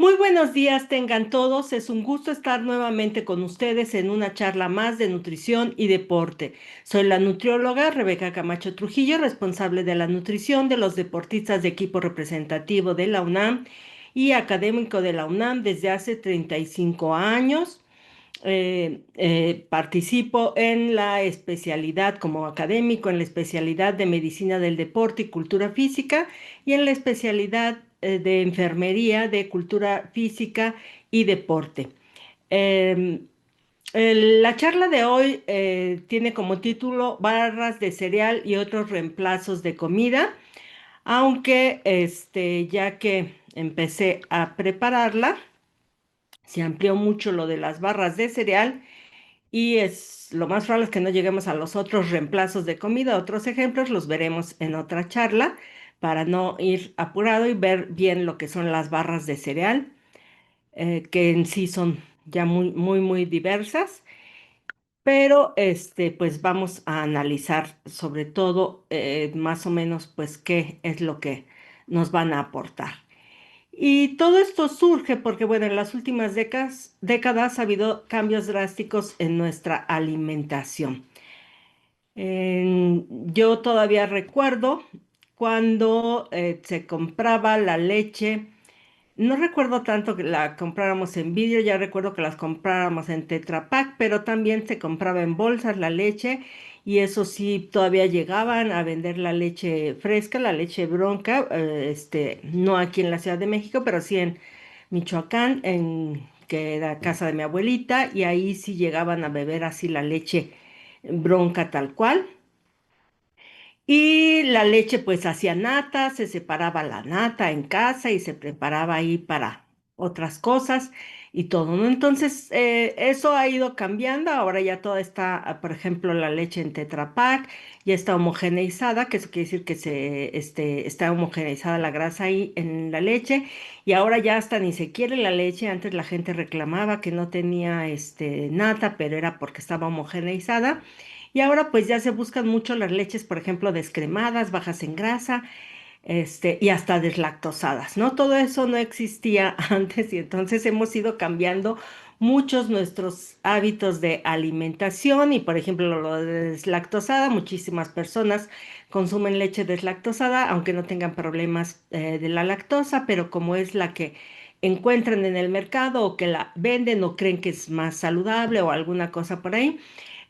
Muy buenos días tengan todos. Es un gusto estar nuevamente con ustedes en una charla más de nutrición y deporte. Soy la nutrióloga Rebeca Camacho Trujillo, responsable de la nutrición de los deportistas de equipo representativo de la UNAM y académico de la UNAM desde hace 35 años. Participo en la especialidad como académico, en la especialidad de medicina del deporte y cultura física y en la especialidad de enfermería de cultura física y deporte. Em, la charla de hoy tiene como título Barras de cereal y otros reemplazos de comida, aunque ya que empecé a prepararla, se amplió mucho lo de las barras de cereal y lo más probable es que no lleguemos a los otros reemplazos de comida. Otros ejemplos los veremos en otra charla para no ir apurado y ver bien lo que son las barras de cereal, que en sí son ya muy, muy, muy diversas. Pero pues vamos a analizar sobre todo más o menos pues qué es lo que nos van a aportar. Y todo esto surge porque, bueno, en las últimas décadas ha habido cambios drásticos en nuestra alimentación. Yo todavía recuerdo cuando se compraba la leche. No recuerdo tanto que la compráramos en vidrio, ya recuerdo que las compráramos en Tetra Pak, pero también se compraba en bolsas la leche y eso sí, todavía llegaban a vender la leche fresca, la leche bronca, no aquí en la Ciudad de México, pero sí en Michoacán, que era casa de mi abuelita, y ahí sí llegaban a beber así la leche bronca tal cual. Y la leche pues hacía nata, se separaba la nata en casa y se preparaba ahí para otras cosas y todo, ¿no? Entonces eso ha ido cambiando, ahora ya toda está, por ejemplo, la leche en Tetra Pak ya está homogeneizada, que eso quiere decir que está homogeneizada la grasa ahí en la leche y ahora ya hasta ni se quiere la leche, antes la gente reclamaba que no tenía nata, pero era porque estaba homogeneizada. Y ahora pues ya se buscan mucho las leches, por ejemplo, descremadas, bajas en grasa, y hasta deslactosadas, ¿no? Todo eso no existía antes y entonces hemos ido cambiando muchos nuestros hábitos de alimentación y, por ejemplo, lo de deslactosada, muchísimas personas consumen leche deslactosada, aunque no tengan problemas de la lactosa, pero como es la que encuentran en el mercado o que la venden o creen que es más saludable o alguna cosa por ahí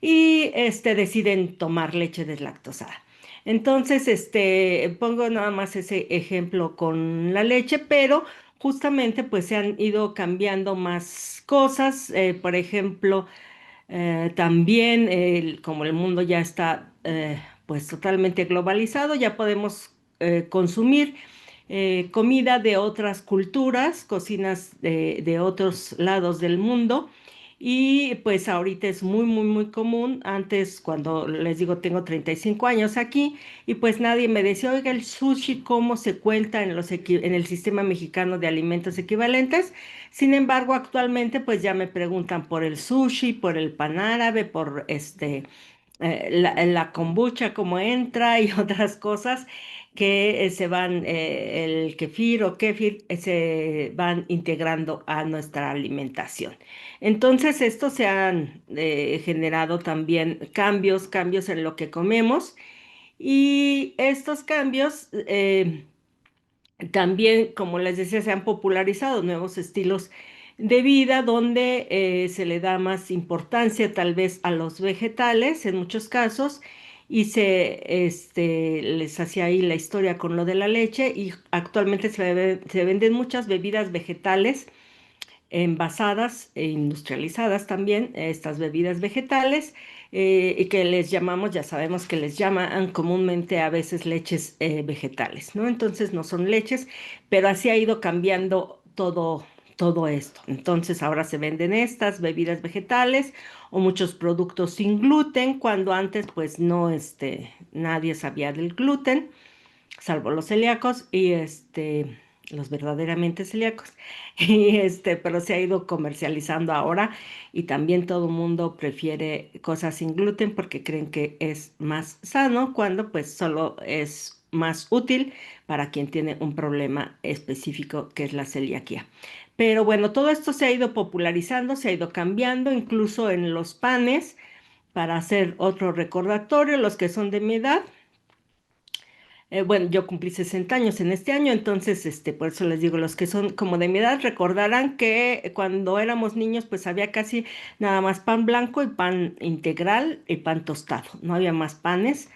y deciden tomar leche deslactosada. Entonces, pongo nada más ese ejemplo con la leche, pero justamente pues se han ido cambiando más cosas. Por ejemplo, también como el mundo ya está pues totalmente globalizado, ya podemos consumir comida de otras culturas, cocinas de otros lados del mundo. Y pues ahorita es muy, muy, muy común. Antes, cuando les digo, tengo 35 años aquí, y pues nadie me decía, oiga, el sushi, ¿cómo se cuenta en en el sistema mexicano de alimentos equivalentes? Sin embargo, actualmente pues ya me preguntan por el sushi, por el pan árabe, por la kombucha, cómo entra y otras cosas que se van, el kefir o kefir, se van integrando a nuestra alimentación. Entonces, estos se han generado también cambios en lo que comemos y estos cambios también, como les decía, se han popularizado nuevos estilos de vida donde se le da más importancia tal vez a los vegetales en muchos casos y les hacía ahí la historia con lo de la leche y actualmente se venden muchas bebidas vegetales envasadas e industrializadas también, estas bebidas vegetales, y que les llamamos, ya sabemos que les llaman comúnmente a veces leches vegetales, ¿no? Entonces no son leches, pero así ha ido cambiando todo esto. Entonces ahora se venden estas bebidas vegetales o muchos productos sin gluten, cuando antes pues no, nadie sabía del gluten, salvo los celíacos, y los verdaderamente celíacos. Y pero se ha ido comercializando ahora y también todo el mundo prefiere cosas sin gluten porque creen que es más sano cuando pues solo es más útil para quien tiene un problema específico que es la celiaquía. Pero bueno, todo esto se ha ido popularizando, se ha ido cambiando, incluso en los panes, para hacer otro recordatorio, los que son de mi edad. Bueno, yo cumplí 60 años en este año, entonces, por eso les digo, los que son como de mi edad recordarán que cuando éramos niños, pues había casi nada más pan blanco y pan integral y pan tostado. No había más panes.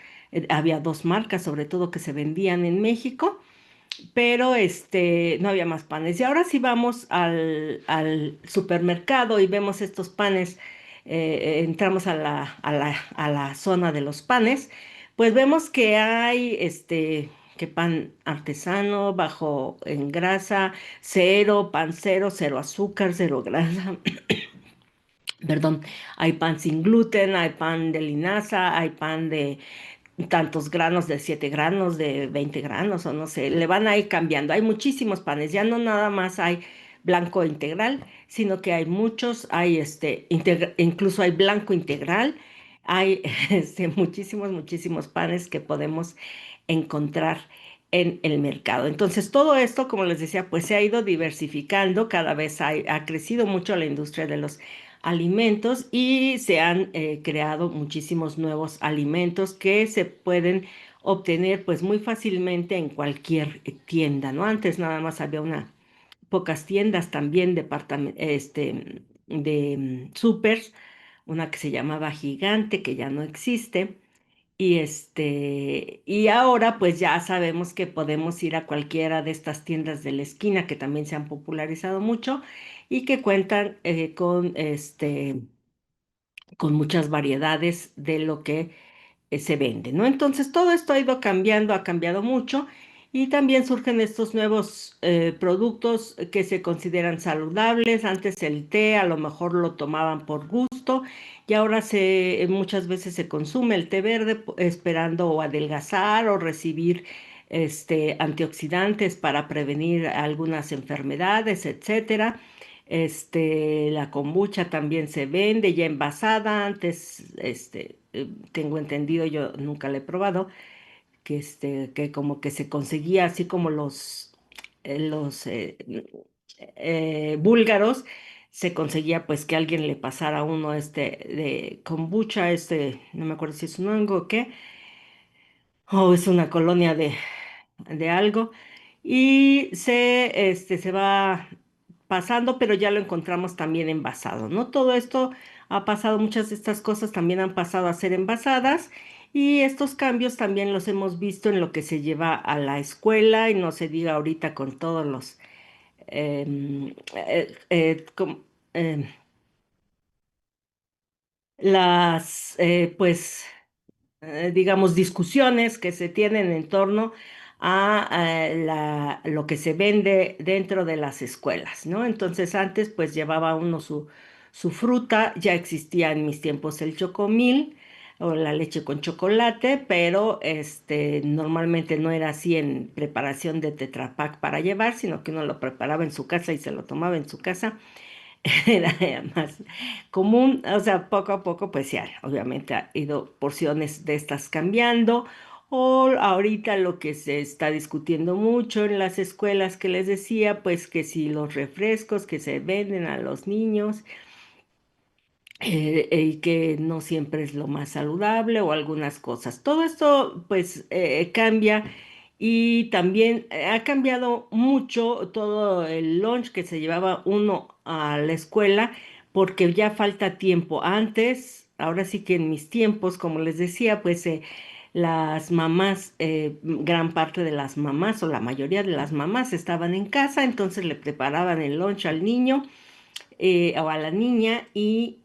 Había dos marcas, sobre todo, que se vendían en México, pero no había más panes. Y ahora sí vamos al supermercado y vemos estos panes, entramos a la zona de los panes, pues vemos que hay que pan artesano, bajo en grasa, cero, pan cero, cero azúcar, cero grasa. Perdón, hay pan sin gluten, hay pan de linaza, hay pan de tantos granos, de 7 granos, de 20 granos, o no sé, le van a ir cambiando. Hay muchísimos panes, ya no nada más hay blanco integral, sino que hay muchos, hay incluso hay blanco integral, hay muchísimos, muchísimos panes que podemos encontrar en el mercado. Entonces, todo esto, como les decía, pues se ha ido diversificando, cada vez ha crecido mucho la industria de los alimentos y se han creado muchísimos nuevos alimentos que se pueden obtener pues muy fácilmente en cualquier tienda, ¿no? Antes nada más había pocas tiendas también de supers, una que se llamaba Gigante, que ya no existe. Y ahora pues ya sabemos que podemos ir a cualquiera de estas tiendas de la esquina que también se han popularizado mucho y que cuentan con muchas variedades de lo que se vende, ¿no? Entonces todo esto ha ido cambiando, ha cambiado mucho y también surgen estos nuevos productos que se consideran saludables. Antes el té a lo mejor lo tomaban por gusto y ahora muchas veces se consume el té verde esperando o adelgazar o recibir antioxidantes para prevenir algunas enfermedades, etcétera. La kombucha también se vende ya envasada. Antes, tengo entendido, yo nunca la he probado, que como que se conseguía así como los búlgaros, se conseguía pues que alguien le pasara a uno de kombucha, no me acuerdo si es un hongo o qué, o es una colonia de algo, y se va pasando, pero ya lo encontramos también envasado, ¿no? Todo esto ha pasado, muchas de estas cosas también han pasado a ser envasadas y estos cambios también los hemos visto en lo que se lleva a la escuela y no se diga ahorita con todos los, em, em, pues digamos, discusiones que se tienen en torno a lo que se vende dentro de las escuelas, ¿no? Entonces antes pues llevaba uno su fruta, ya existía en mis tiempos el chocomil o la leche con chocolate, pero normalmente no era así en preparación de Tetra Pak para llevar, sino que uno lo preparaba en su casa y se lo tomaba en su casa. Era más común, o sea, poco a poco, pues ya, obviamente ha ido porciones de estas cambiando. O ahorita lo que se está discutiendo mucho en las escuelas que les decía, pues que si los refrescos que se venden a los niños y que no siempre es lo más saludable o algunas cosas. Todo esto pues cambia y también ha cambiado mucho todo el lunch que se llevaba uno a la escuela porque ya falta tiempo. Antes, ahora sí que en mis tiempos, como les decía, pues las mamás, gran parte de las mamás o la mayoría de las mamás estaban en casa, entonces le preparaban el lunch al niño o a la niña y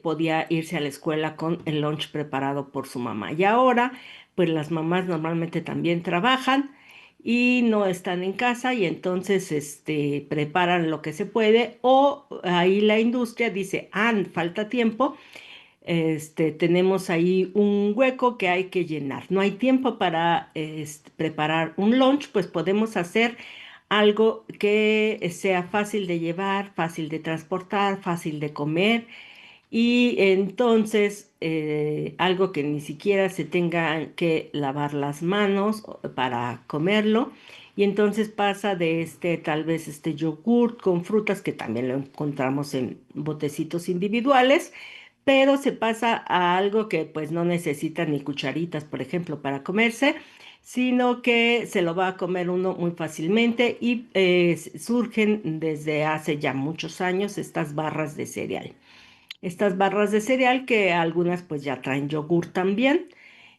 podía irse a la escuela con el lunch preparado por su mamá. Y ahora, pues las mamás normalmente también trabajan y no están en casa y entonces preparan lo que se puede o ahí la industria dice, ah, falta tiempo, tenemos ahí un hueco que hay que llenar. No hay tiempo para preparar un lunch, pues podemos hacer algo que sea fácil de llevar, fácil de transportar, fácil de comer y entonces algo que ni siquiera se tenga que lavar las manos para comerlo. Y entonces pasa de este, tal vez este yogurt con frutas, que también lo encontramos en botecitos individuales, pero se pasa a algo que pues no necesita ni cucharitas, por ejemplo, para comerse, sino que se lo va a comer uno muy fácilmente y surgen desde hace ya muchos años estas barras de cereal. Estas barras de cereal que algunas pues ya traen yogur también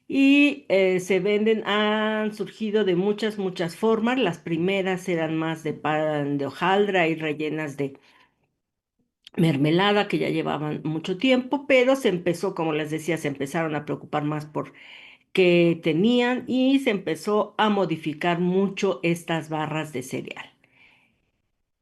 y se venden, han surgido de muchas formas. Las primeras eran más de pan de hojaldra y rellenas de mermelada que ya llevaban mucho tiempo, pero se empezó, como les decía, se empezaron a preocupar más por qué tenían y se empezó a modificar mucho estas barras de cereal.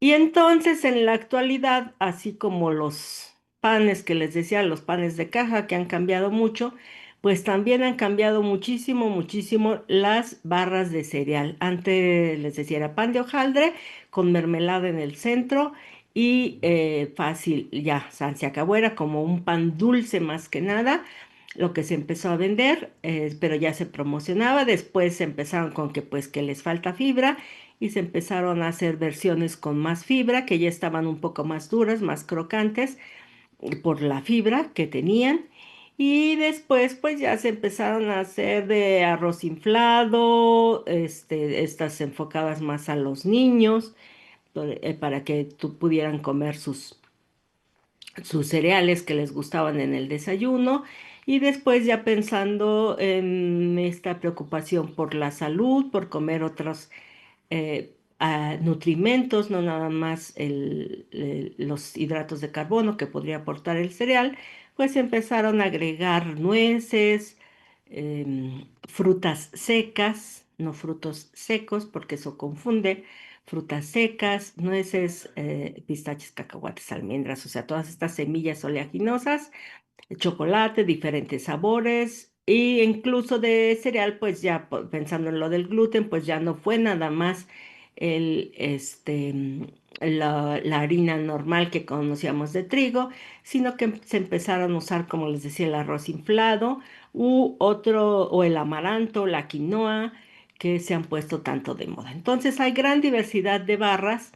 Y entonces en la actualidad, así como los panes que les decía, los panes de caja que han cambiado mucho, pues también han cambiado muchísimo las barras de cereal. Antes les decía era pan de hojaldre con mermelada en el centro y fácil, ya se acabó, era como un pan dulce más que nada. Lo que se empezó a vender, pero ya se promocionaba. Después empezaron con que pues que les falta fibra y se empezaron a hacer versiones con más fibra, que ya estaban un poco más duras, más crocantes, por la fibra que tenían. Y después, pues ya se empezaron a hacer de arroz inflado, estas enfocadas más a los niños, para que pudieran comer sus cereales que les gustaban en el desayuno. Y después ya pensando en esta preocupación por la salud, por comer otros nutrimentos, no nada más los hidratos de carbono que podría aportar el cereal, pues empezaron a agregar nueces, frutas secas, no frutos secos, porque eso confunde, frutas secas, nueces, pistaches, cacahuates, almendras, o sea, todas estas semillas oleaginosas, chocolate, diferentes sabores e incluso de cereal, pues ya pensando en lo del gluten, pues ya no fue nada más el, la harina normal que conocíamos de trigo, sino que se empezaron a usar, como les decía, el arroz inflado u otro, o el amaranto, la quinoa, que se han puesto tanto de moda. Entonces hay gran diversidad de barras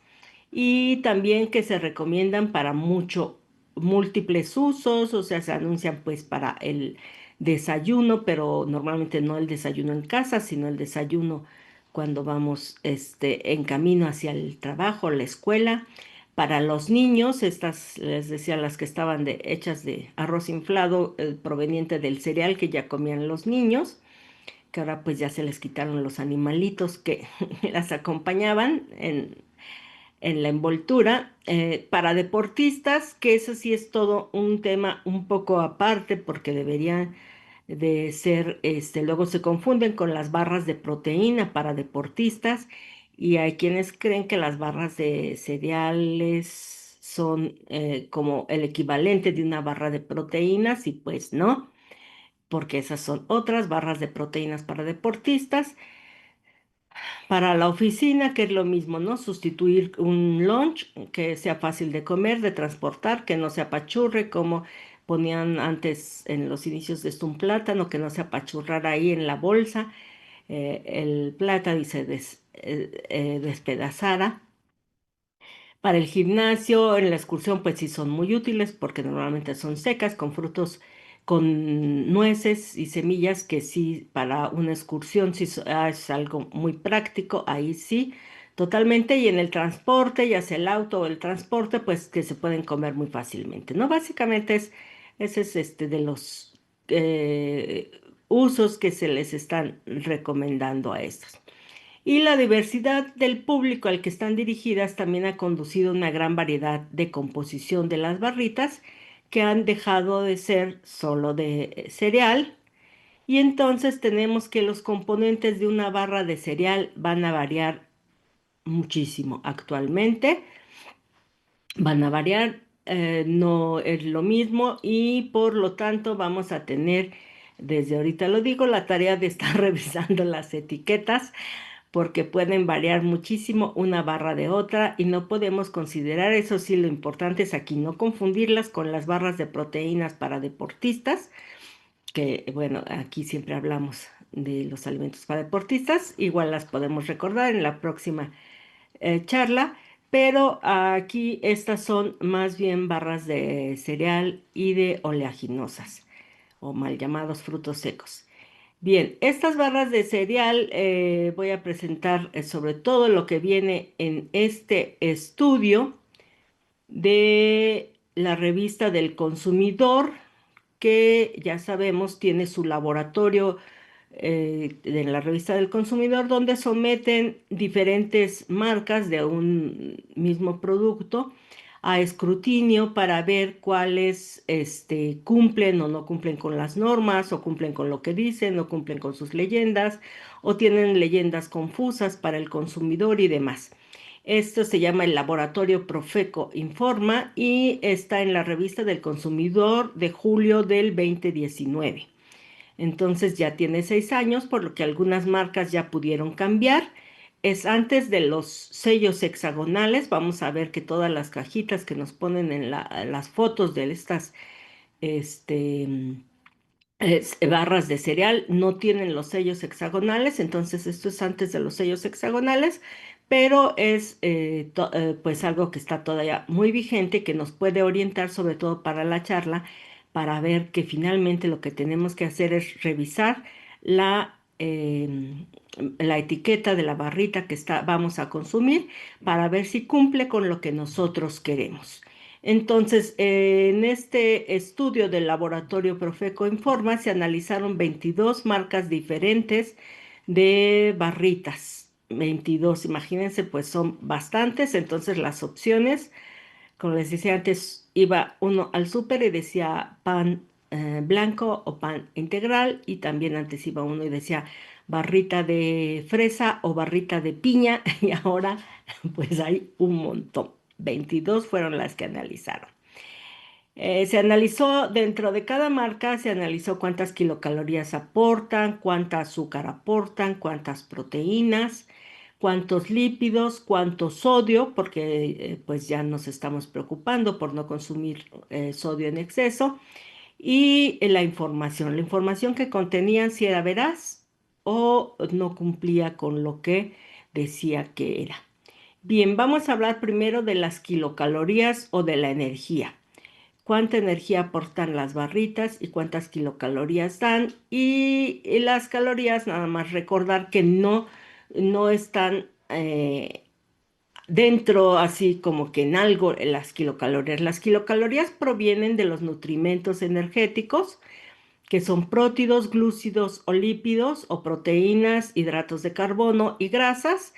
y también que se recomiendan para múltiples usos, o sea, se anuncian pues para el desayuno, pero normalmente no el desayuno en casa, sino el desayuno cuando vamos en camino hacia el trabajo, la escuela. Para los niños, estas, les decía, las que estaban hechas de arroz inflado, proveniente del cereal que ya comían los niños, que ahora pues ya se les quitaron los animalitos que las acompañaban en la envoltura. Para deportistas, que eso sí es todo un tema un poco aparte, porque deberían de ser, luego se confunden con las barras de proteína para deportistas, y hay quienes creen que las barras de cereales son como el equivalente de una barra de proteínas, y pues no, porque esas son otras barras de proteínas para deportistas. Para la oficina, que es lo mismo, ¿no? Sustituir un lunch que sea fácil de comer, de transportar, que no se apachurre como ponían antes en los inicios de esto un plátano, que no se apachurrara ahí en la bolsa, el plátano y se despedazara. Para el gimnasio, en la excursión, pues sí son muy útiles porque normalmente son secas, con frutos, con nueces y semillas, que sí, para una excursión sí es algo muy práctico, ahí sí, totalmente. Y en el transporte, ya sea el auto o el transporte, pues que se pueden comer muy fácilmente, ¿no? Básicamente ese es de los eh, usos que se les están recomendando a estos. Y la diversidad del público al que están dirigidas también ha conducido a una gran variedad de composición de las barritas, que han dejado de ser solo de cereal. Y entonces tenemos que los componentes de una barra de cereal van a variar muchísimo actualmente. Van a variar, no es lo mismo, y por lo tanto vamos a tener, desde ahorita lo digo, la tarea de estar revisando las etiquetas porque pueden variar muchísimo una barra de otra y no podemos considerar, eso sí, lo importante es aquí no confundirlas con las barras de proteínas para deportistas, que bueno, aquí siempre hablamos de los alimentos para deportistas, igual las podemos recordar en la próxima charla, pero aquí estas son más bien barras de cereal y de oleaginosas o mal llamados frutos secos. Bien, estas barras de cereal voy a presentar sobre todo lo que viene en este estudio de la revista del consumidor, que ya sabemos tiene su laboratorio de la revista del consumidor, donde someten diferentes marcas de un mismo producto a escrutinio para ver cuáles cumplen o no cumplen con las normas, o cumplen con lo que dicen, o cumplen con sus leyendas, o tienen leyendas confusas para el consumidor y demás. Esto se llama el Laboratorio Profeco Informa y está en la revista del consumidor de julio del 2019. Entonces ya tiene 6 años, por lo que algunas marcas ya pudieron cambiar. Es antes de los sellos hexagonales. Vamos a ver que todas las cajitas que nos ponen en las fotos de estas este, barras de cereal no tienen los sellos hexagonales. Entonces esto es antes de los sellos hexagonales, pero es pues algo que está todavía muy vigente, que nos puede orientar sobre todo para la charla, para ver que finalmente lo que tenemos que hacer es revisar la etiqueta de la barrita que vamos a consumir, para ver si cumple con lo que nosotros queremos. Entonces, en este estudio del laboratorio Profeco Informa se analizaron 22 marcas diferentes de barritas. 22, imagínense, pues son bastantes. Entonces, las opciones, como les decía antes, iba uno al súper y decía pan blanco o pan integral, y también antes iba uno y decía barrita de fresa o barrita de piña, y ahora pues hay un montón. 22 fueron las que analizaron. Se analizó dentro de cada marca, se analizó cuántas kilocalorías aportan, cuánta azúcar aportan, cuántas proteínas, cuántos lípidos, cuánto sodio, porque pues ya nos estamos preocupando por no consumir sodio en exceso, y la información que contenían, si era veraz o no cumplía con lo que decía que era. Bien, vamos a hablar primero de las kilocalorías o de la energía. Cuánta energía aportan las barritas y cuántas kilocalorías dan. Y las calorías, nada más recordar que no están dentro, así como que en algo, en las kilocalorías. Las kilocalorías provienen de los nutrimentos energéticos, que son prótidos, glúcidos o lípidos, o proteínas, hidratos de carbono y grasas.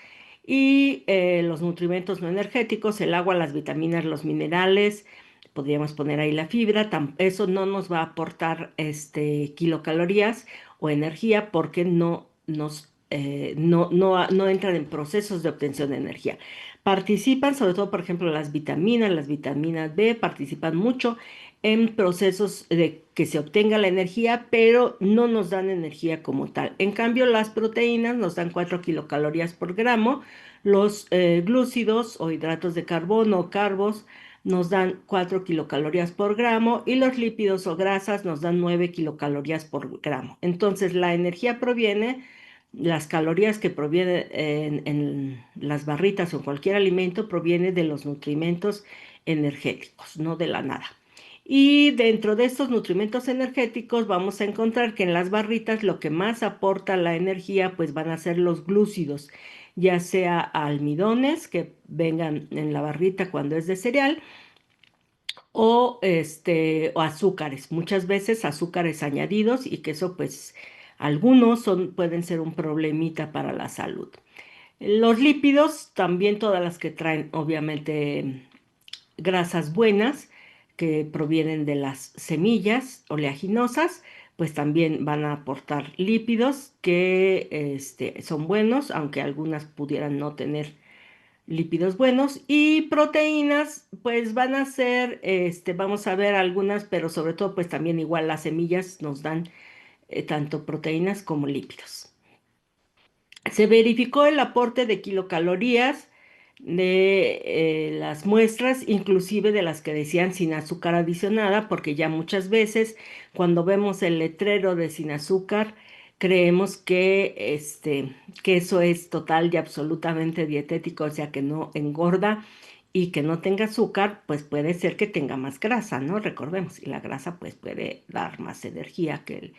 Y los nutrimentos no energéticos, el agua, las vitaminas, los minerales, podríamos poner ahí la fibra. Eso no nos va a aportar kilocalorías o energía, porque no entran en procesos de obtención de energía. Participan, sobre todo, por ejemplo, las vitaminas B participan mucho en procesos de que se obtenga la energía, pero no nos dan energía como tal. En cambio, las proteínas nos dan 4 kilocalorías por gramo, los glúcidos o hidratos de carbono o carbos nos dan 4 kilocalorías por gramo, y los lípidos o grasas nos dan 9 kilocalorías por gramo. Entonces, la energía proviene, las calorías que provienen en las barritas o en cualquier alimento, proviene de los nutrimentos energéticos, no de la nada. Y dentro de estos nutrimentos energéticos vamos a encontrar que en las barritas lo que más aporta la energía pues van a ser los glúcidos, ya sea almidones que vengan en la barrita cuando es de cereal, o azúcares, muchas veces azúcares añadidos, y que eso pues algunos pueden ser un problemita para la salud. Los lípidos, también todas las que traen obviamente grasas buenas que provienen de las semillas oleaginosas, pues también van a aportar lípidos que son buenos, aunque algunas pudieran no tener lípidos buenos. Y proteínas, pues van a ser, vamos a ver algunas, pero sobre todo, pues también igual las semillas nos dan tanto proteínas como lípidos. Se verificó el aporte de kilocalorías de las muestras, inclusive de las que decían sin azúcar adicionada, porque ya muchas veces cuando vemos el letrero de sin azúcar, creemos que eso es total y absolutamente dietético, o sea que no engorda y que no tenga azúcar, pues puede ser que tenga más grasa, ¿no? Recordemos, y la grasa pues puede dar más energía que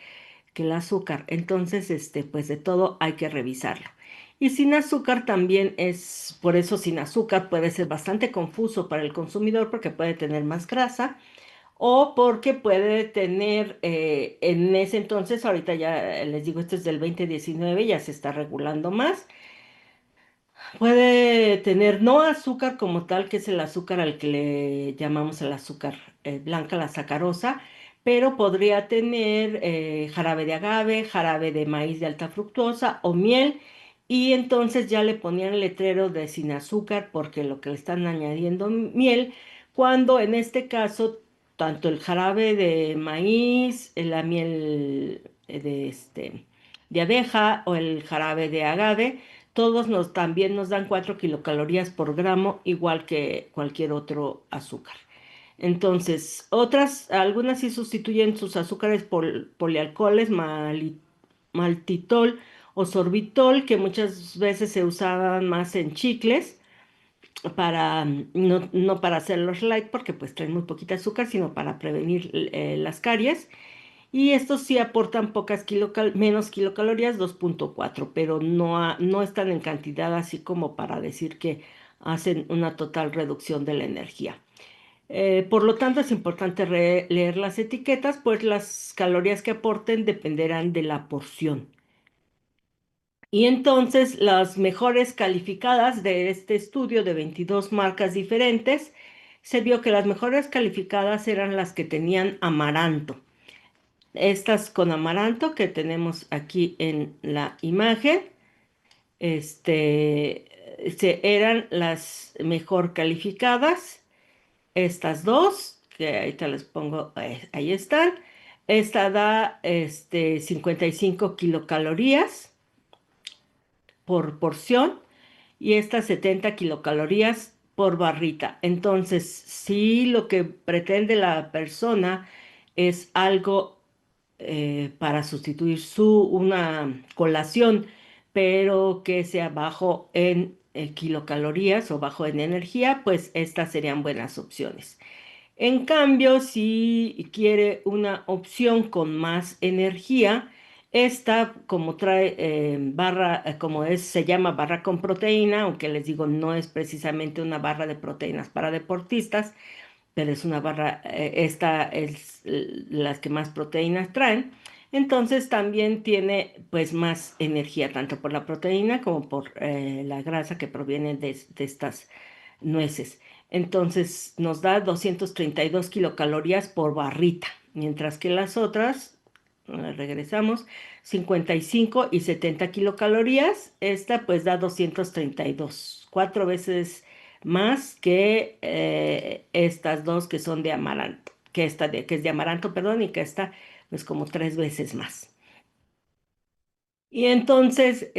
el azúcar. Entonces, pues de todo hay que revisarlo. Y sin azúcar también es, por eso sin azúcar puede ser bastante confuso para el consumidor porque puede tener más grasa o porque puede tener, en ese entonces, ahorita ya les digo, esto es del 2019, ya se está regulando más. Puede tener no azúcar como tal, que es el azúcar al que le llamamos el azúcar blanca, la sacarosa, pero podría tener jarabe de agave, jarabe de maíz de alta fructosa o miel, y entonces ya le ponían el letrero de sin azúcar porque lo que le están añadiendo miel, cuando en este caso tanto el jarabe de maíz, la miel de abeja o el jarabe de agave, todos también nos dan 4 kilocalorías por gramo, igual que cualquier otro azúcar. Entonces, algunas sí sustituyen sus azúcares por polialcoholes, maltitol o sorbitol, que muchas veces se usaban más en chicles, no para hacerlos light, porque pues traen muy poquita azúcar, sino para prevenir las caries. Y estos sí aportan menos kilocalorías, 2,4, pero no están en cantidad así como para decir que hacen una total reducción de la energía. Por lo tanto, es importante leer las etiquetas, pues las calorías que aporten dependerán de la porción. Y entonces, las mejores calificadas de este estudio de 22 marcas diferentes, se vio que las mejores calificadas eran las que tenían amaranto. Estas con amaranto que tenemos aquí en la imagen, eran las mejor calificadas. Estas dos, que ahorita les pongo, ahí están. Esta da 55 kilocalorías por porción y estas 70 kilocalorías por barrita. Entonces, si lo que pretende la persona es algo para sustituir una colación, pero que sea bajo en kilocalorías o bajo en energía, pues estas serían buenas opciones. En cambio, si quiere una opción con más energía, esta como trae barra, se llama barra con proteína, aunque les digo, no es precisamente una barra de proteínas para deportistas, pero es una barra, esta es las que más proteínas traen. Entonces también tiene pues más energía, tanto por la proteína como por la grasa que proviene de estas nueces. Entonces nos da 232 kilocalorías por barrita, mientras que las otras, regresamos, 55 y 70 kilocalorías. Esta pues da 232, 4 veces más que estas dos que son de amaranto, que es de amaranto, perdón, y que esta pues como 3 veces más. Y entonces,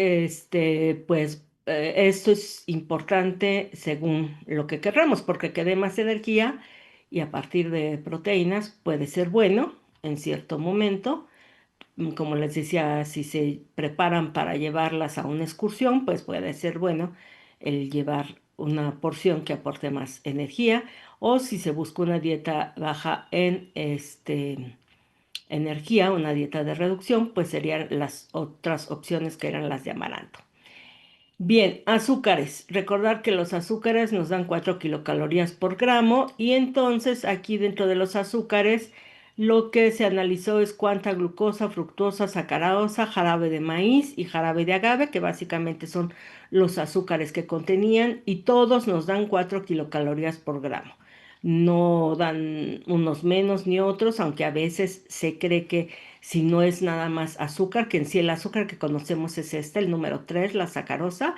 pues esto es importante según lo que querramos, porque que dé más energía y a partir de proteínas puede ser bueno en cierto momento. Como les decía, si se preparan para llevarlas a una excursión, pues puede ser bueno el llevar una porción que aporte más energía, o si se busca una dieta baja en energía, una dieta de reducción, pues serían las otras opciones que eran las de amaranto. Bien, azúcares. Recordar que los azúcares nos dan 4 kilocalorías por gramo y entonces aquí dentro de los azúcares lo que se analizó es cuánta glucosa, fructosa, sacarosa, jarabe de maíz y jarabe de agave, que básicamente son los azúcares que contenían y todos nos dan 4 kilocalorías por gramo. No dan unos menos ni otros, aunque a veces se cree que si no es nada más azúcar, que en sí el azúcar que conocemos es el número 3, la sacarosa,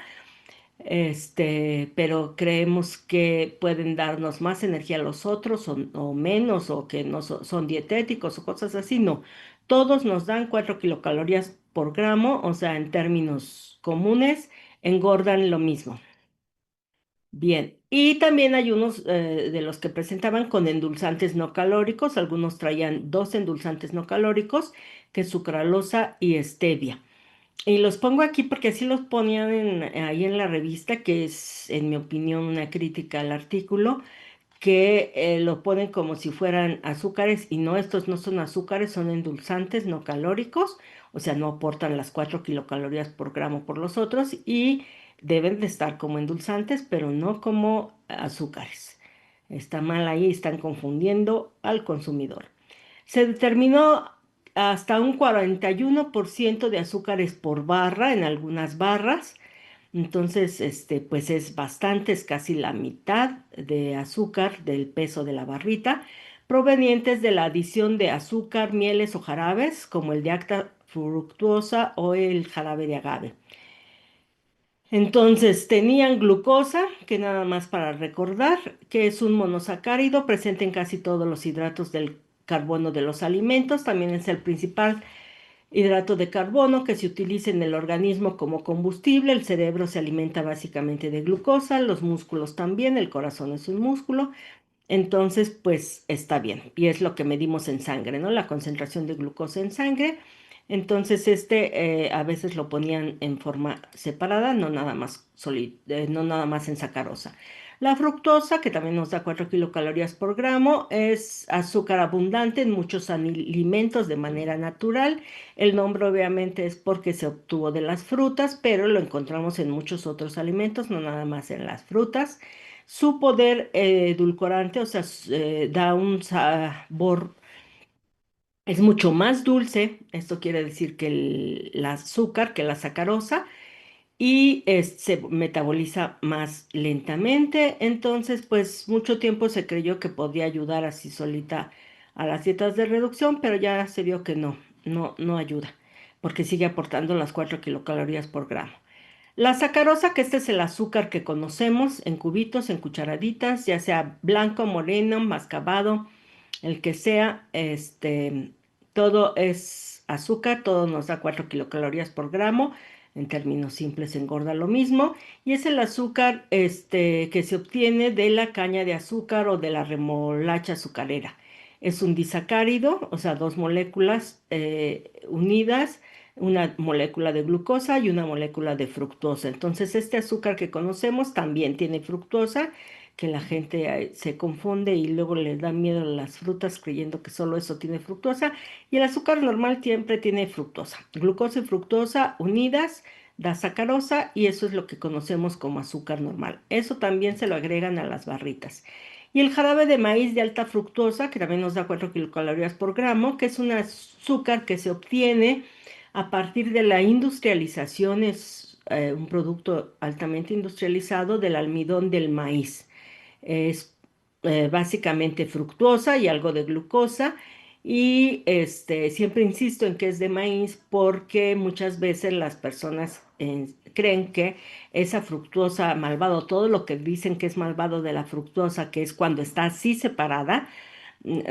pero creemos que pueden darnos más energía a los otros o menos, o que no son dietéticos o cosas así. No, todos nos dan 4 kilocalorías por gramo, o sea, en términos comunes, engordan lo mismo. Bien, y también hay unos de los que presentaban con endulzantes no calóricos, algunos traían dos endulzantes no calóricos, que es sucralosa y stevia. Y los pongo aquí porque así los ponían ahí en la revista, que es, en mi opinión, una crítica al artículo, que lo ponen como si fueran azúcares y no, estos no son azúcares, son endulzantes no calóricos, o sea, no aportan las 4 kilocalorías por gramo por los otros y deben de estar como endulzantes, pero no como azúcares. Está mal ahí, están confundiendo al consumidor. Se determinó hasta un 41% de azúcares por barra en algunas barras. Entonces, pues es bastante, es casi la mitad de azúcar del peso de la barrita, provenientes de la adición de azúcar, mieles o jarabes, como el de acta fructuosa o el jarabe de agave. Entonces, tenían glucosa, que nada más para recordar, que es un monosacárido presente en casi todos los hidratos del carbono de los alimentos, también es el principal hidrato de carbono que se utiliza en el organismo como combustible. El cerebro se alimenta básicamente de glucosa, los músculos también, el corazón es un músculo. Entonces, pues está bien. Y es lo que medimos en sangre, ¿no? La concentración de glucosa en sangre. Entonces, a veces lo ponían en forma separada, no nada más no nada más en sacarosa. La fructosa, que también nos da 4 kilocalorías por gramo, es azúcar abundante en muchos alimentos de manera natural. El nombre obviamente es porque se obtuvo de las frutas, pero lo encontramos en muchos otros alimentos, no nada más en las frutas. Su poder edulcorante, o sea, da un sabor, es mucho más dulce, esto quiere decir que el azúcar, que la sacarosa, y se metaboliza más lentamente. Entonces, pues mucho tiempo se creyó que podía ayudar así solita a las dietas de reducción, pero ya se vio que no ayuda, porque sigue aportando las 4 kilocalorías por gramo. La sacarosa, que este es el azúcar que conocemos en cubitos, en cucharaditas, ya sea blanco, moreno, mascabado, el que sea, todo es azúcar, todo nos da 4 kilocalorías por gramo, en términos simples engorda lo mismo, y es el azúcar, que se obtiene de la caña de azúcar o de la remolacha azucarera. Es un disacárido, o sea, dos moléculas unidas, una molécula de glucosa y una molécula de fructosa. Entonces, este azúcar que conocemos también tiene fructosa, que la gente se confunde y luego le da miedo a las frutas creyendo que solo eso tiene fructosa. Y el azúcar normal siempre tiene fructosa. Glucosa y fructosa unidas da sacarosa y eso es lo que conocemos como azúcar normal. Eso también se lo agregan a las barritas. Y el jarabe de maíz de alta fructosa, que también nos da 4 kilocalorías por gramo, que es un azúcar que se obtiene a partir de la industrialización, es un producto altamente industrializado del almidón del maíz. Es básicamente fructuosa y algo de glucosa. Y siempre insisto en que es de maíz porque muchas veces las personas creen que esa fructuosa malvado, todo lo que dicen que es malvado de la fructuosa, que es cuando está así separada,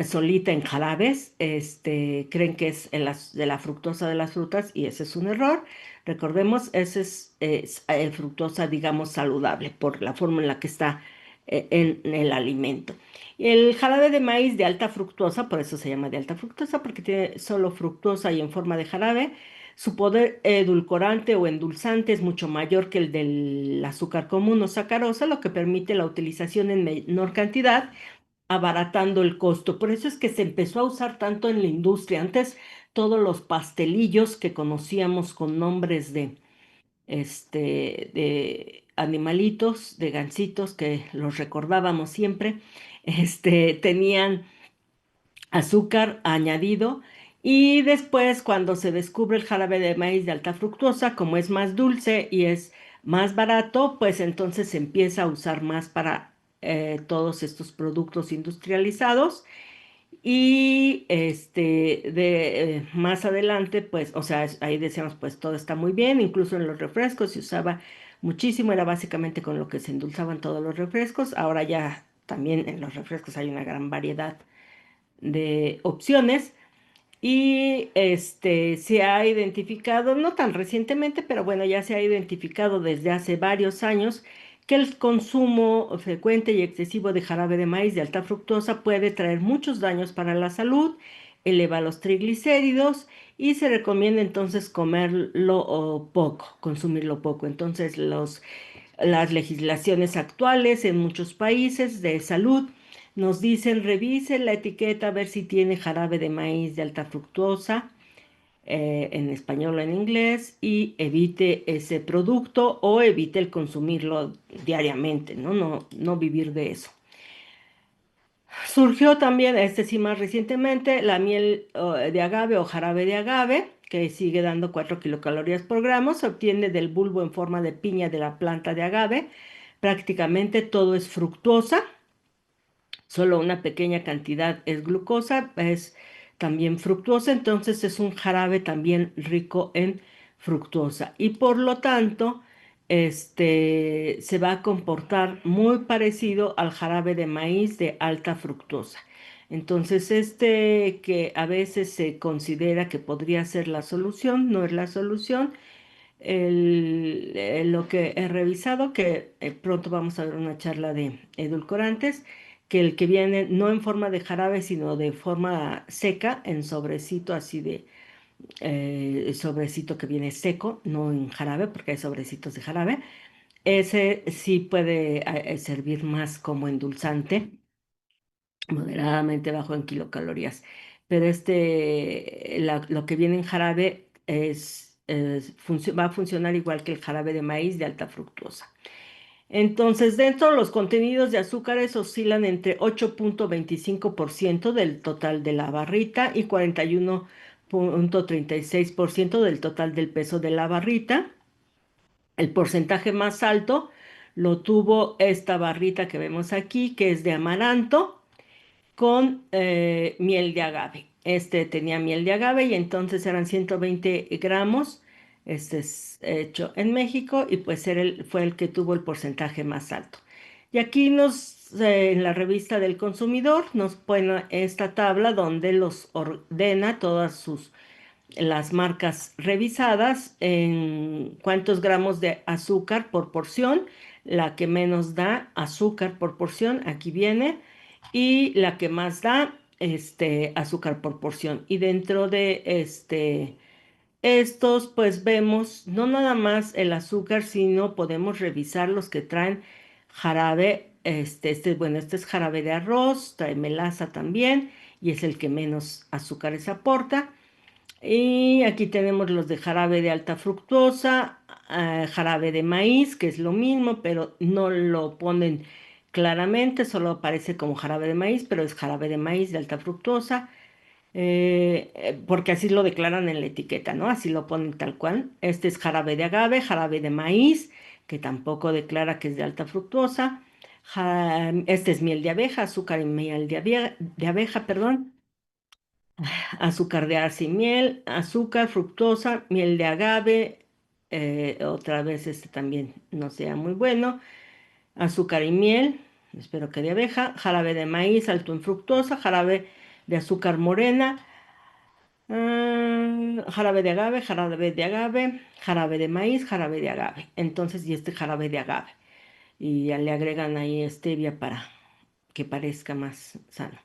solita en jarabes, creen que es de la fructosa de las frutas y ese es un error. Recordemos, ese es fructosa, digamos, saludable por la forma en la que está en el alimento. El jarabe de maíz de alta fructosa, por eso se llama de alta fructosa, porque tiene solo fructosa y en forma de jarabe. Su poder edulcorante o endulzante es mucho mayor que el del azúcar común o sacarosa, lo que permite la utilización en menor cantidad, abaratando el costo. Por eso es que se empezó a usar tanto en la industria. Antes todos los pastelillos que conocíamos con nombres de animalitos, de gansitos que los recordábamos siempre, tenían azúcar añadido. Y después, cuando se descubre el jarabe de maíz de alta fructosa, como es más dulce y es más barato, pues entonces se empieza a usar más para todos estos productos industrializados. Y más adelante, pues, o sea, ahí decíamos, pues todo está muy bien, incluso en los refrescos se usaba muchísimo, era básicamente con lo que se endulzaban todos los refrescos. Ahora ya también en los refrescos hay una gran variedad de opciones Y se ha identificado, no tan recientemente, pero bueno, ya se ha identificado desde hace varios años que el consumo frecuente y excesivo de jarabe de maíz de alta fructosa puede traer muchos daños para la salud, eleva los triglicéridos y se recomienda entonces comerlo poco, consumirlo poco. Entonces, las legislaciones actuales en muchos países de salud nos dicen revise la etiqueta a ver si tiene jarabe de maíz de alta fructosa, en español o en inglés, y evite ese producto o evite el consumirlo diariamente, ¿no? No vivir de eso. Surgió también, sí más recientemente, la miel de agave o jarabe de agave, que sigue dando 4 kilocalorías por gramo, se obtiene del bulbo en forma de piña de la planta de agave. Prácticamente todo es fructuosa, solo una pequeña cantidad es glucosa, es también fructuosa, entonces es un jarabe también rico en fructuosa y por lo tanto se va a comportar muy parecido al jarabe de maíz de alta fructosa. Entonces, que a veces se considera que podría ser la solución, no es la solución. Lo que he revisado, que pronto vamos a ver una charla de edulcorantes, que el que viene no en forma de jarabe, sino de forma seca, en sobrecito, así de sobrecito que viene seco, no en jarabe, porque hay sobrecitos de jarabe, ese sí puede servir más como endulzante, moderadamente bajo en kilocalorías. Pero lo que viene en jarabe va a funcionar igual que el jarabe de maíz de alta fructuosa. Entonces, dentro los contenidos de azúcares oscilan entre 8.25% del total de la barrita y 41.36% del total del peso de la barrita. El porcentaje más alto lo tuvo esta barrita que vemos aquí, que es de amaranto con miel de agave. Tenía miel de agave y entonces eran 120 gramos. Este es hecho en México y pues fue el que tuvo el porcentaje más alto. Y aquí en la revista del consumidor nos pone esta tabla donde los ordena las marcas revisadas en cuántos gramos de azúcar por porción. La que menos da azúcar por porción, aquí viene, y la que más da azúcar por porción. Y dentro de estos, pues vemos no nada más el azúcar, sino podemos revisar los que traen jarabe. Bueno, este es jarabe de arroz, trae melaza también, y es el que menos azúcares aporta. Y aquí tenemos los de jarabe de alta fructosa, jarabe de maíz, que es lo mismo, pero no lo ponen claramente, solo aparece como jarabe de maíz, pero es jarabe de maíz de alta fructosa, porque así lo declaran en la etiqueta, ¿no? Así lo ponen tal cual. Este es jarabe de agave, jarabe de maíz, que tampoco declara que es de alta fructosa. Este es miel de abeja, azúcar y miel de abeja, perdón. Azúcar de arce y miel, azúcar, fructosa, miel de agave, otra vez también no sea muy bueno, azúcar y miel, espero que de abeja, jarabe de maíz alto en fructosa, jarabe de azúcar morena, jarabe de agave, jarabe de agave, jarabe de maíz, jarabe de agave. Entonces, y este jarabe de agave. Y ya le agregan ahí stevia para que parezca más sano.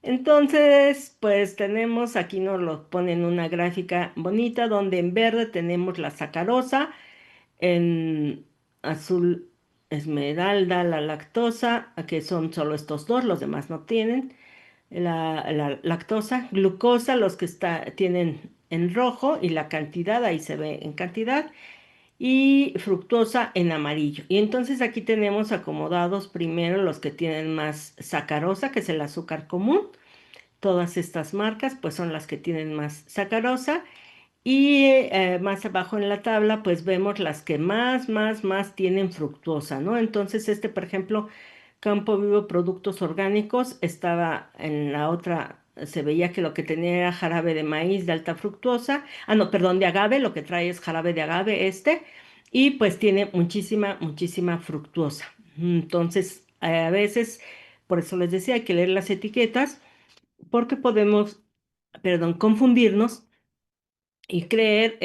Entonces, pues tenemos, aquí nos lo ponen una gráfica bonita donde en verde tenemos la sacarosa, en azul esmeralda la lactosa, que son solo estos dos, los demás no tienen. La lactosa, glucosa, los que tienen en rojo y la cantidad, ahí se ve en cantidad, y fructosa en amarillo. Y entonces aquí tenemos acomodados primero los que tienen más sacarosa, que es el azúcar común. Todas estas marcas pues son las que tienen más sacarosa y más abajo en la tabla pues vemos las que más tienen fructosa, ¿no? Entonces por ejemplo, Campo Vivo Productos Orgánicos estaba en la otra, se veía que lo que tenía era jarabe de maíz de alta fructosa, no, perdón, de agave, lo que trae es jarabe de agave y pues tiene muchísima fructosa. Entonces, a veces, por eso les decía, hay que leer las etiquetas porque podemos perdón, confundirnos y creer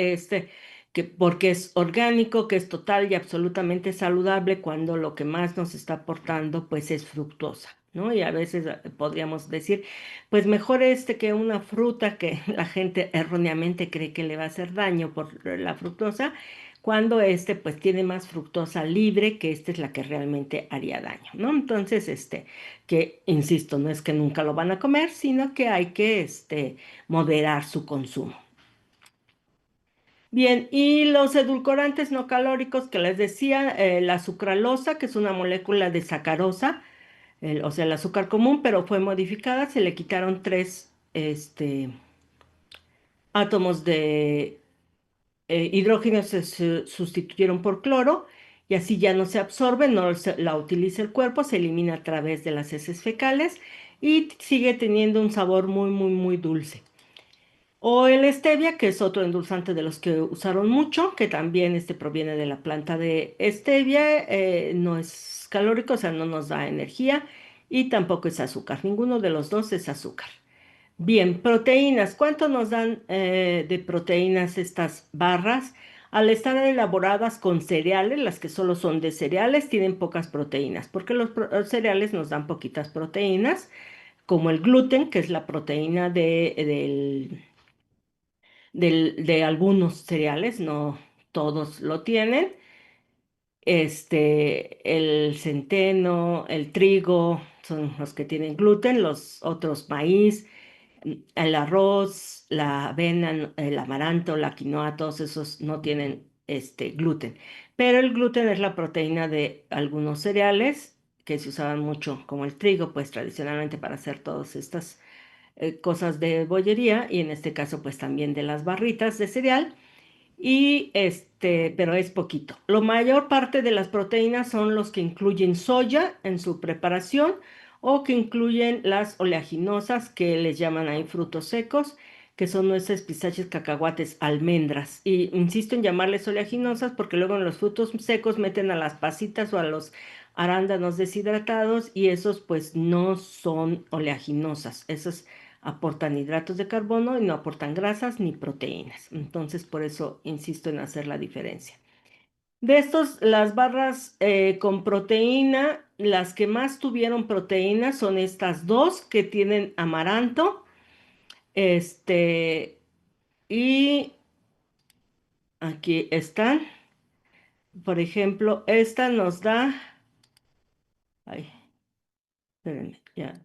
que porque es orgánico, que es total y absolutamente saludable, cuando lo que más nos está aportando pues es fructosa, ¿no? Y a veces podríamos decir, pues mejor que una fruta que la gente erróneamente cree que le va a hacer daño por la fructosa, cuando pues tiene más fructosa libre, que esta es la que realmente haría daño, ¿no? Entonces, que insisto, no es que nunca lo van a comer, sino que hay que moderar su consumo. Bien, y los edulcorantes no calóricos que les decía, la sucralosa, que es una molécula de sacarosa, o sea, el azúcar común, pero fue modificada, se le quitaron tres átomos de hidrógeno, se sustituyeron por cloro, y así ya no se absorbe, no la utiliza el cuerpo, se elimina a través de las heces fecales y sigue teniendo un sabor muy, muy, muy dulce. O el stevia, que es otro endulzante de los que usaron mucho, que también proviene de la planta de stevia, no es calórico, o sea, no nos da energía y tampoco es azúcar. Ninguno de los dos es azúcar. Bien, proteínas. ¿Cuánto nos dan de proteínas estas barras? Al estar elaboradas con cereales, las que solo son de cereales, tienen pocas proteínas, porque los cereales nos dan poquitas proteínas, como el gluten, que es la proteína de algunos cereales, no todos lo tienen. El centeno, el trigo son los que tienen gluten, los otros maíz, el arroz, la avena, el amaranto, la quinoa, todos esos no tienen gluten. Pero el gluten es la proteína de algunos cereales que se usaban mucho, como el trigo, pues tradicionalmente para hacer todas estas cosas de bollería, y en este caso pues también de las barritas de cereal, y pero es poquito. La mayor parte de las proteínas son los que incluyen soya en su preparación, o que incluyen las oleaginosas, que les llaman ahí frutos secos, que son nueces, pistaches, cacahuates, almendras. Y insisto en llamarles oleaginosas porque luego en los frutos secos meten a las pasitas o a los arándanos deshidratados, y esos pues no son oleaginosas. Esos aportan hidratos de carbono y no aportan grasas ni proteínas. Entonces, por eso insisto en hacer la diferencia. De estos, las barras con proteína, las que más tuvieron proteína son estas dos que tienen amaranto. Este, y aquí están. Por ejemplo, esta nos da, ay, espérenme, ya.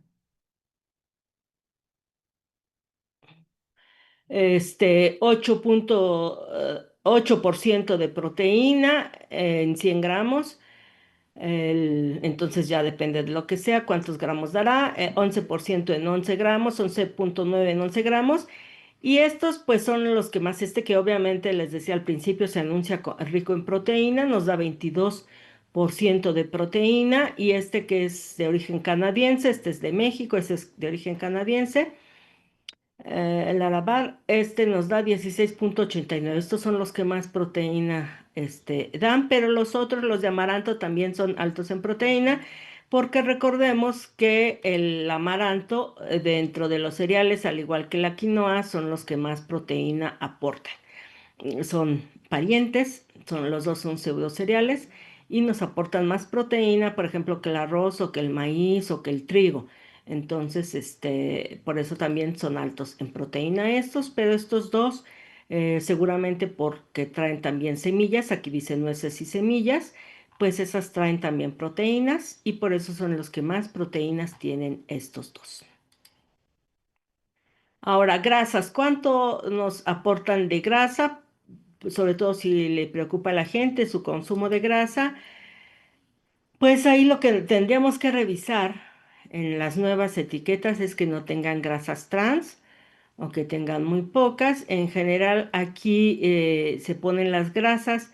8,8% de proteína en 100 gramos. Entonces ya depende de lo que sea, cuántos gramos dará. 11% en 11 gramos, 11,9 en 11 gramos. Y estos pues son los que más, que obviamente les decía al principio se anuncia rico en proteína, nos da 22% de proteína, y que es de origen canadiense, este es de México, este es de origen canadiense. El Arabar, nos da 16,89. Estos son los que más proteína dan, pero los otros, los de amaranto, también son altos en proteína, porque recordemos que el amaranto, dentro de los cereales, al igual que la quinoa, son los que más proteína aportan. Son parientes, los dos son pseudocereales y nos aportan más proteína, por ejemplo, que el arroz o que el maíz o que el trigo. Entonces, por eso también son altos en proteína estos, pero estos dos, seguramente porque traen también semillas, aquí dice nueces y semillas, pues esas traen también proteínas, y por eso son los que más proteínas tienen estos dos. Ahora, grasas, ¿cuánto nos aportan de grasa? Sobre todo si le preocupa a la gente su consumo de grasa, pues ahí lo que tendríamos que revisar en las nuevas etiquetas es que no tengan grasas trans, o que tengan muy pocas. En general aquí se ponen las grasas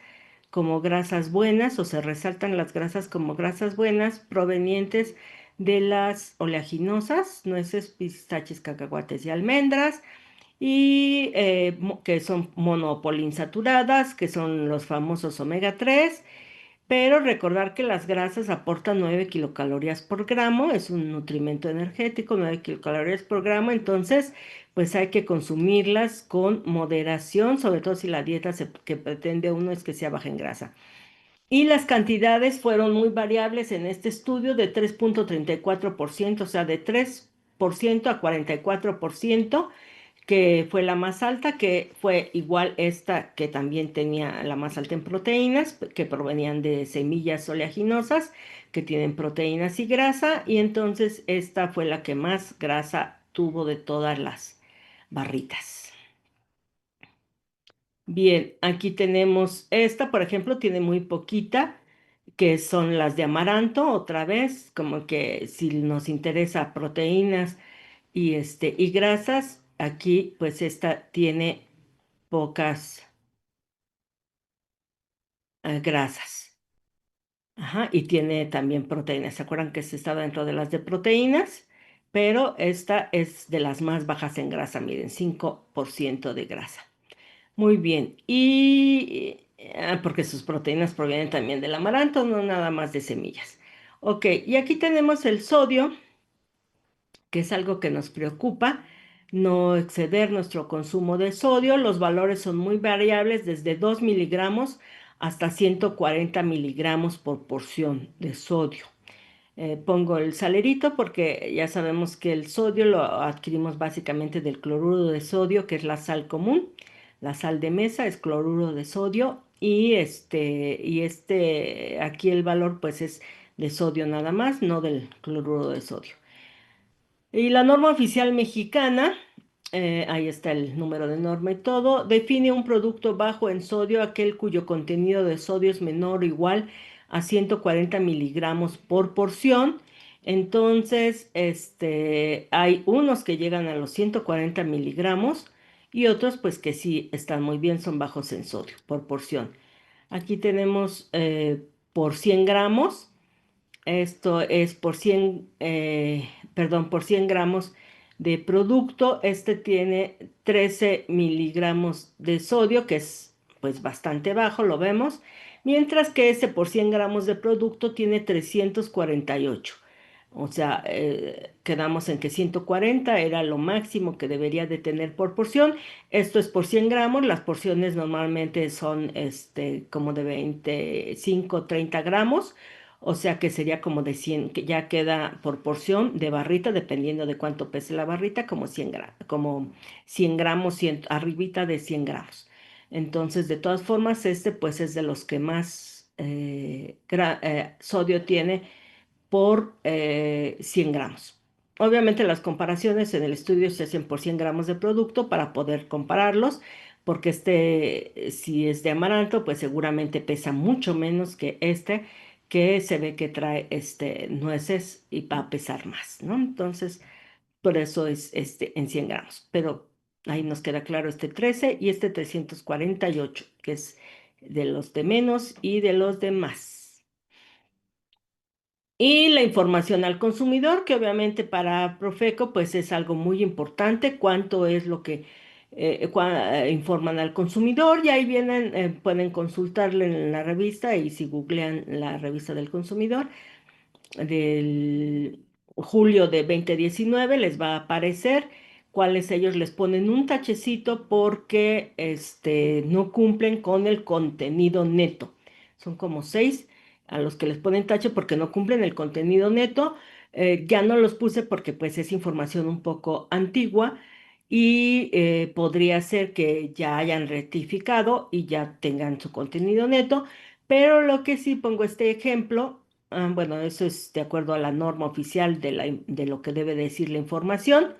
como grasas buenas, o se resaltan las grasas como grasas buenas provenientes de las oleaginosas, nueces, pistaches, cacahuates y almendras, y que son monopolinsaturadas, que son los famosos omega 3, pero recordar que las grasas aportan 9 kilocalorías por gramo, es un nutrimento energético, 9 kilocalorías por gramo, entonces pues hay que consumirlas con moderación, sobre todo si la dieta que pretende uno es que sea baja en grasa. Y las cantidades fueron muy variables en este estudio de 3,34%, o sea, de 3% a 44%, que fue la más alta, que fue igual esta que también tenía la más alta en proteínas, que provenían de semillas oleaginosas, que tienen proteínas y grasa, y entonces esta fue la que más grasa tuvo de todas las barritas. Bien, aquí tenemos esta, por ejemplo, tiene muy poquita, que son las de amaranto, otra vez, como que si nos interesa proteínas y grasas, aquí pues esta tiene pocas grasas. Ajá, y tiene también proteínas. ¿Se acuerdan que esta está dentro de las de proteínas? Pero esta es de las más bajas en grasa, miren, 5% de grasa. Muy bien. Porque sus proteínas provienen también del amaranto, no nada más de semillas. Ok, y aquí tenemos el sodio, que es algo que nos preocupa, no exceder nuestro consumo de sodio. Los valores son muy variables, desde 2 miligramos hasta 140 miligramos por porción de sodio. Pongo el salerito porque ya sabemos que el sodio lo adquirimos básicamente del cloruro de sodio, que es la sal común. La sal de mesa es cloruro de sodio aquí el valor pues es de sodio nada más, no del cloruro de sodio. Y la norma oficial mexicana, ahí está el número de norma y todo, define un producto bajo en sodio aquel cuyo contenido de sodio es menor o igual a 140 miligramos por porción. Entonces, hay unos que llegan a los 140 miligramos y otros pues que sí están muy bien, son bajos en sodio por porción. Aquí tenemos por 100 gramos. Esto es por 100 gramos de producto. Este tiene 13 miligramos de sodio, que es pues bastante bajo, lo vemos. Mientras que este por 100 gramos de producto tiene 348. O sea, quedamos en que 140 era lo máximo que debería de tener por porción. Esto es por 100 gramos. Las porciones normalmente son como de 25, 30 gramos. O sea que sería como de 100, que ya queda por porción de barrita, dependiendo de cuánto pese la barrita, como 100 gramos, arribita de 100 gramos. Entonces, de todas formas, este pues es de los que más sodio tiene por 100 gramos. Obviamente las comparaciones en el estudio se hacen por 100 gramos de producto para poder compararlos, porque si es de amaranto, pues seguramente pesa mucho menos que que se ve que trae nueces y va a pesar más, ¿no? Entonces, por eso es en 100 gramos. Pero ahí nos queda claro este 13 y este 348, que es de los de menos y de los de más. Y la información al consumidor, que obviamente para Profeco pues es algo muy importante, cuánto es lo que informan al consumidor, y ahí vienen, pueden consultarle en la revista, y si googlean la revista del consumidor del julio de 2019 les va a aparecer cuáles ellos les ponen un tachecito porque no cumplen con el contenido neto. Son como 6 a los que les ponen tache porque no cumplen el contenido neto. Ya no los puse porque pues es información un poco antigua y podría ser que ya hayan rectificado y ya tengan su contenido neto, pero lo que sí pongo este ejemplo. Bueno, eso es de acuerdo a la norma oficial de lo que debe decir la información.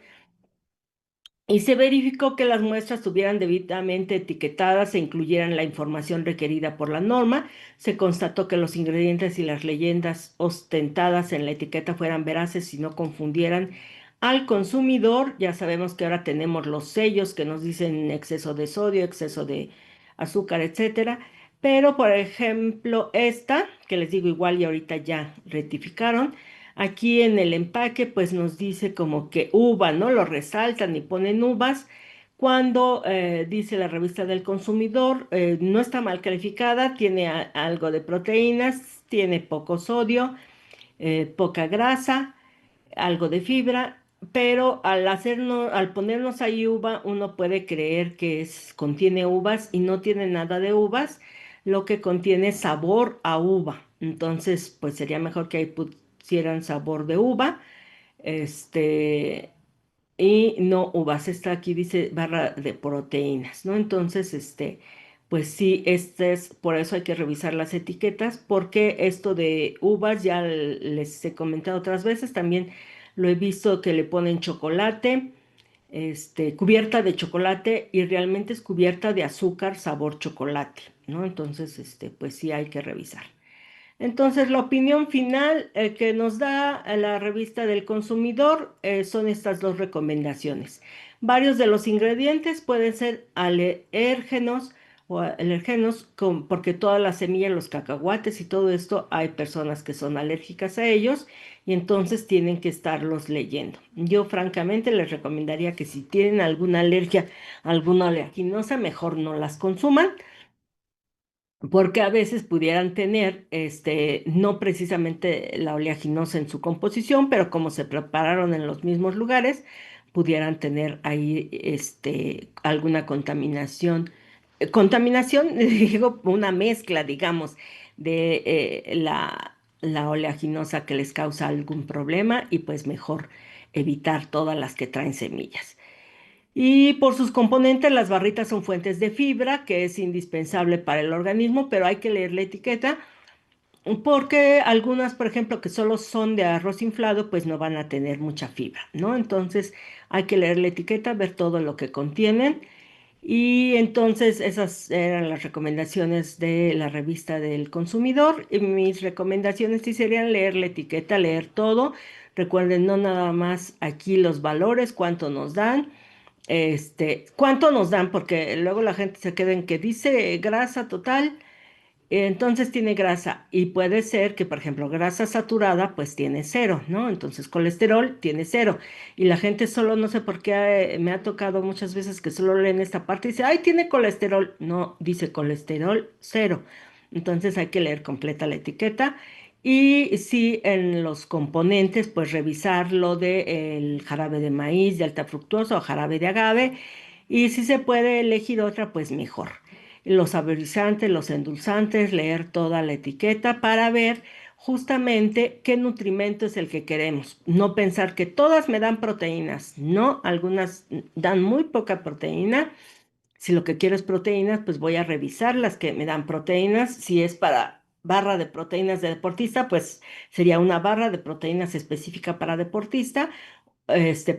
Y se verificó que las muestras estuvieran debidamente etiquetadas e incluyeran la información requerida por la norma. Se constató que los ingredientes y las leyendas ostentadas en la etiqueta fueran veraces y no confundieran al consumidor. Ya sabemos que ahora tenemos los sellos que nos dicen exceso de sodio, exceso de azúcar, etcétera. Pero, por ejemplo, esta, que les digo igual y ahorita ya rectificaron. Aquí en el empaque pues nos dice como que uva, ¿no? Lo resaltan y ponen uvas cuando dice la revista del consumidor, no está mal calificada, tiene algo de proteínas, tiene poco sodio, poca grasa, algo de fibra, pero al ponernos ahí uva, uno puede creer que contiene uvas y no tiene nada de uvas, lo que contiene es sabor a uva. Entonces, pues sería mejor que ahí pusieran sabor de uva, este, y no uvas. Esta aquí dice barra de proteínas, ¿no? Entonces, pues sí, por eso hay que revisar las etiquetas, porque esto de uvas ya les he comentado otras veces, también lo he visto que le ponen chocolate, cubierta de chocolate y realmente es cubierta de azúcar sabor chocolate, ¿no? Entonces, pues sí hay que revisar. Entonces, la opinión final que nos da la revista del consumidor son estas dos recomendaciones. Varios de los ingredientes pueden ser alérgenos o alergenos, porque todas las semillas, los cacahuates y todo esto, hay personas que son alérgicas a ellos y entonces tienen que estarlos leyendo. Yo francamente les recomendaría que si tienen alguna alergia, alguna oleaginosa, mejor no las consuman porque a veces pudieran tener, no precisamente la oleaginosa en su composición, pero como se prepararon en los mismos lugares, pudieran tener ahí, alguna contaminación. Contaminación, digo, una mezcla, digamos, de la oleaginosa que les causa algún problema y pues mejor evitar todas las que traen semillas. Y por sus componentes, las barritas son fuentes de fibra, que es indispensable para el organismo, pero hay que leer la etiqueta porque algunas, por ejemplo, que solo son de arroz inflado, pues no van a tener mucha fibra, ¿no? Entonces hay que leer la etiqueta, ver todo lo que contienen. Y entonces esas eran las recomendaciones de la revista del consumidor. Y mis recomendaciones sí serían leer la etiqueta, leer todo. Recuerden, no nada más aquí los valores, cuánto nos dan cuánto nos dan, porque luego la gente se queda en que dice grasa total, entonces tiene grasa y puede ser que, por ejemplo, grasa saturada, pues tiene cero, ¿no? Entonces colesterol tiene cero y la gente solo, no sé por qué me ha tocado muchas veces que solo leen esta parte y dice, ay, tiene colesterol, no, dice colesterol cero. Entonces hay que leer completa la etiqueta. Y sí, en los componentes, pues revisar lo del jarabe de maíz de alta fructosa o jarabe de agave. Y si se puede elegir otra, pues mejor. Los saborizantes, los endulzantes, leer toda la etiqueta para ver justamente qué nutrimento es el que queremos. No pensar que todas me dan proteínas. No, algunas dan muy poca proteína. Si lo que quiero es proteínas, pues voy a revisar las que me dan proteínas. Si es para barra de proteínas de deportista, pues sería una barra de proteínas específica para deportista,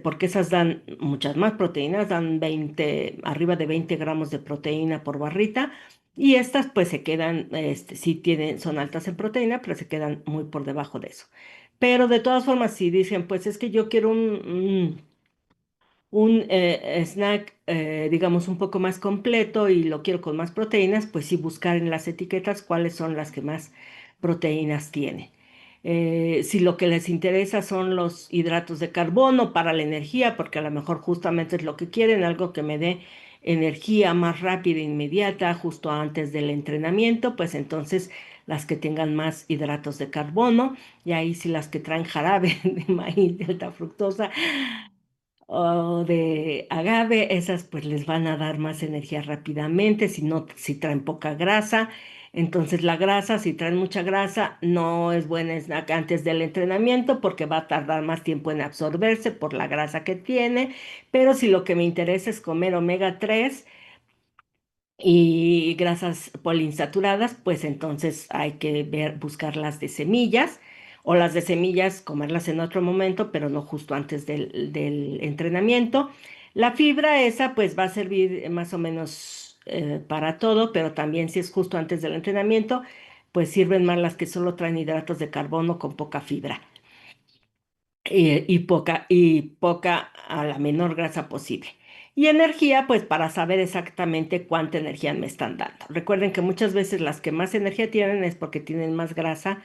porque esas dan muchas más proteínas, dan 20, arriba de 20 gramos de proteína por barrita. Y estas pues se quedan, sí tienen, son altas en proteína, pero se quedan muy por debajo de eso. Pero de todas formas, si dicen, pues es que yo quiero un snack, digamos, un poco más completo y lo quiero con más proteínas, pues sí buscar en las etiquetas cuáles son las que más proteínas tienen. Si lo que les interesa son los hidratos de carbono para la energía, porque a lo mejor justamente es lo que quieren, algo que me dé energía más rápida e inmediata justo antes del entrenamiento, pues entonces las que tengan más hidratos de carbono, y ahí sí las que traen jarabe de maíz de alta fructosa o de agave, esas pues les van a dar más energía rápidamente, si no, si traen poca grasa. Entonces la grasa, si traen mucha grasa, no es buena snack antes del entrenamiento porque va a tardar más tiempo en absorberse por la grasa que tiene. Pero si lo que me interesa es comer omega 3 y grasas poliinsaturadas, pues entonces hay que buscar las de semillas o las de semillas, comerlas en otro momento, pero no justo antes del entrenamiento. La fibra esa pues va a servir más o menos para todo, pero también si es justo antes del entrenamiento, pues sirven más las que solo traen hidratos de carbono con poca fibra y poca a la menor grasa posible. Y energía, pues para saber exactamente cuánta energía me están dando. Recuerden que muchas veces las que más energía tienen es porque tienen más grasa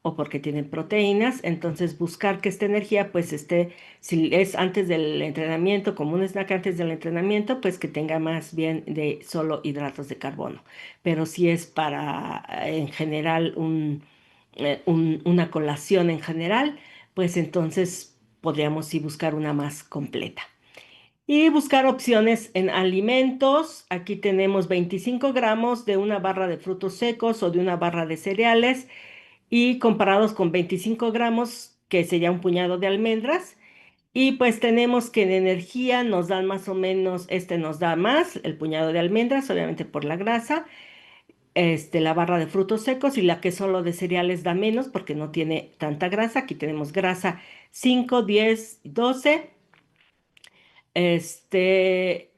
o porque tienen proteínas. Entonces, buscar que esta energía pues esté, si es antes del entrenamiento, como un snack antes del entrenamiento, pues que tenga más bien de solo hidratos de carbono. Pero si es para en general una colación en general, pues entonces podríamos sí buscar una más completa. Y buscar opciones en alimentos. Aquí tenemos 25 gramos de una barra de frutos secos o de una barra de cereales y comparados con 25 gramos, que sería un puñado de almendras. Y pues tenemos que en energía nos dan más o menos, este nos da más, el puñado de almendras, obviamente por la grasa, la barra de frutos secos, y la que solo de cereales da menos porque no tiene tanta grasa. Aquí tenemos grasa 5, 10, 12.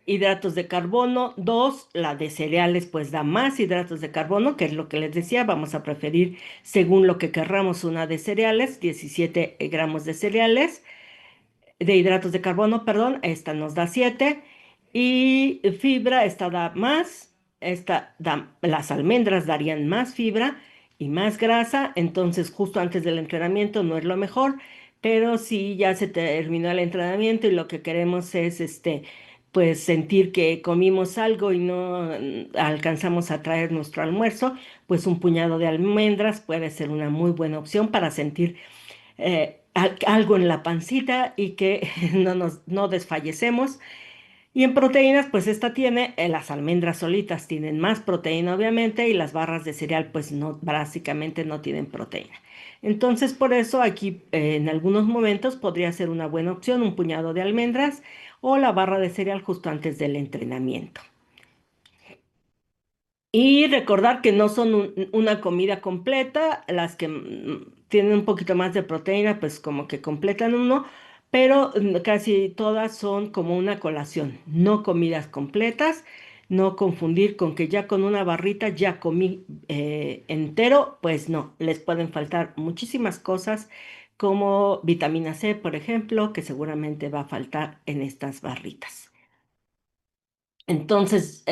Hidratos de carbono, 2, la de cereales pues da más hidratos de carbono, que es lo que les decía, vamos a preferir según lo que querramos una de cereales, 17 gramos de cereales, de hidratos de carbono, perdón, esta nos da 7, y fibra, esta da más, las almendras darían más fibra y más grasa. Entonces justo antes del entrenamiento no es lo mejor, pero si ya se terminó el entrenamiento y lo que queremos es pues sentir que comimos algo y no alcanzamos a traer nuestro almuerzo, pues un puñado de almendras puede ser una muy buena opción para sentir algo en la pancita y que no desfallecemos. Y en proteínas, pues esta tiene, las almendras solitas tienen más proteína, obviamente, y las barras de cereal, pues no, básicamente no tienen proteína. Entonces, por eso aquí en algunos momentos podría ser una buena opción un puñado de almendras o la barra de cereal justo antes del entrenamiento. Y recordar que no son una comida completa, las que tienen un poquito más de proteína, pues como que completan uno, pero casi todas son como una colación, no comidas completas. No confundir con que ya con una barrita ya comí entero, pues no, les pueden faltar muchísimas cosas como vitamina C, por ejemplo, que seguramente va a faltar en estas barritas. Entonces,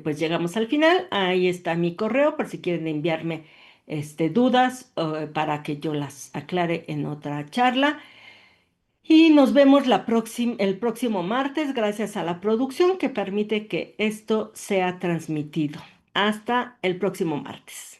pues llegamos al final. Ahí está mi correo por si quieren enviarme, dudas, para que yo las aclare en otra charla. Y nos vemos el próximo martes, gracias a la producción que permite que esto sea transmitido. Hasta el próximo martes.